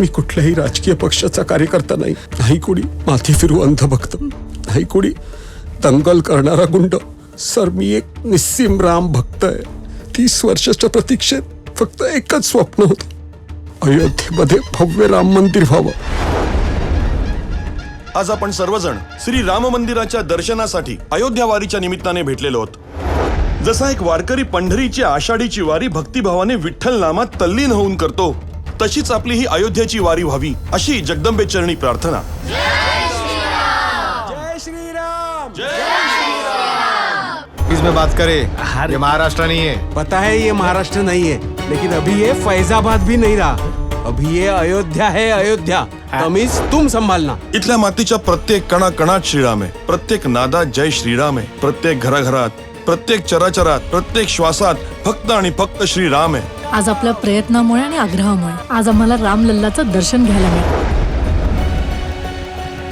मी कुठल्याही राजकीय पक्षाचा कार्यकर्ता नाही, नाही कोणी माथी फिरू अंधभक्त, नाही कोणी दंगल करणारा गुंड. सर, मी एक निस्सीम राम भक्त आहे. 30 वर्षाच्या प्रतीक्षेत फक्त एकच स्वप्न होतं, अयोध्येमध्ये भव्य राम मंदिर व्हावं. आज आपण सर्वजण श्री राम मंदिराच्या दर्शनासाठी अयोध्या वारीच्या निमित्ताने भेटलेलो आहोत. जसा एक वारकरी पंढरीची आषाढीची वारी भक्तिभावाने विठ्ठल नामात तल्लीन होऊन करतो, तशीच आपली ही अयोध्याची वारी व्हावी अशी जगदंबे चरणी प्रार्थना. इसमें बात करें, ये महाराष्ट्र नहीं है. पता है ये महाराष्ट्र नहीं है, लेकिन अभी ये फैजाबाद भी नहीं रहा. अभी ये अयोध्या है, अयोध्या. तमीज तुम संभालना. इथल्या मातीच्या प्रत्येक कणाकणात श्रीराम आहे, प्रत्येक नादात जय श्रीराम आहे, प्रत्येक घराघरात, प्रत्येक चराचरात, प्रत्येक श्वासात फक्त आणि फक्त श्रीराम आहे. आज आपल्या प्रयत्नामुळे आणि आग्रहामुळे आज आम्हाला रामलल्लाचं दर्शन घ्यायला मिळतं.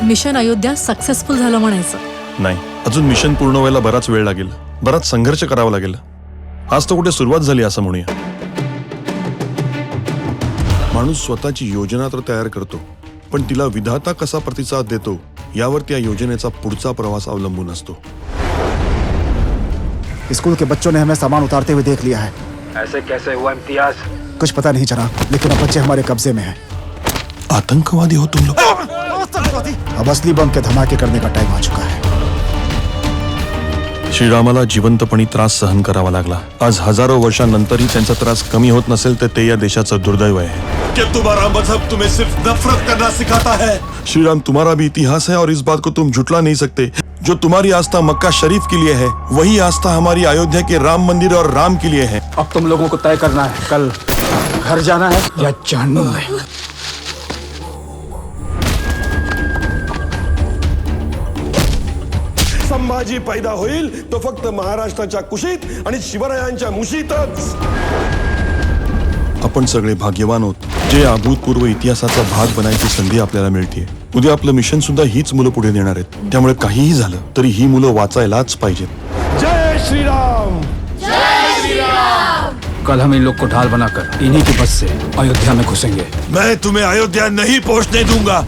मिशन अयोध्या सक्सेसफुल झालं म्हणायचं. नाही, अजून मिशन पूर्ण व्हायला बराच वेळ लागेल, बराच संघर्ष करावा लागेल. आज तर कुठे सुरुवात झाली असं म्हणूया. माणूस स्वतःची योजना तर तयार करतो, पण तिला विधाता कसा प्रतिसाद देतो यावर त्या योजनेचा पुढचा प्रवास अवलंबून असतो. स्कूल के बच्चों ने हमें सामान उतारते हुए देख लिया है. ऐसे कैसे हुआ इम्तियाज? कुछ पता नहीं चला, लेकिन अब बच्चे हमारे कब्जे में हैं. आतंकवादी हो तुम लोग. अब असली बम के धमाके करने का टाइम आ चुका है. श्रीरामाला जिवंतपणी त्रास सहन करावा लागला. आज हजारो वर्षांनंतरही त्यांचा त्रास कमी होत नसेल तर ते या देशाचं दुर्दैव आहे. क्या तुम्हारा मजहब तुम्हें सिर्फ नफरत करना सिखाता है? श्रीराम, तुम्हारा भी इतिहास है और इस बात को तुम झुटला नहीं सकते. जो तुम्हारी आस्था मक्का शरीफ के लिए है, वही आस्था हमारी अयोध्या के राम मंदिर और राम के लिए है. अब तुम लोगों को तय करना है, कल घर जाना है या जहन्नुम में. संभाजी पैदा होईल तो फक्त महाराष्ट्राच्या कुशीत आणि शिवरायांच्या मुशीतच. आपण सगळे भाग्यवान आहोत जे अभूतपूर्व इतिहासाचा भाग बनायची संधी आपल्याला मिळते. उद्या आपलं मिशन सुद्धा हीच मुलं पुढे नेणार आहेत. त्यामुळे काहीही झालं तरी ही मुलं वाचायलाच पाहिजेत. जय श्रीराम. कल हम इन लोग को ढाल बनाकर इन्हीं की बस से अयोध्या में घुसेंगे. मैं तुम्हें अयोध्या नहीं पहुंचने दूंगा.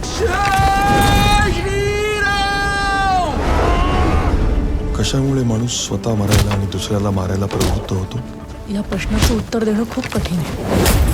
कशामुळे माणूस स्वतः मरायला आणि दुसऱ्याला मारायला प्रवृत्त होतो? या प्रश्नाचं उत्तर देणं खूप कठीण आहे.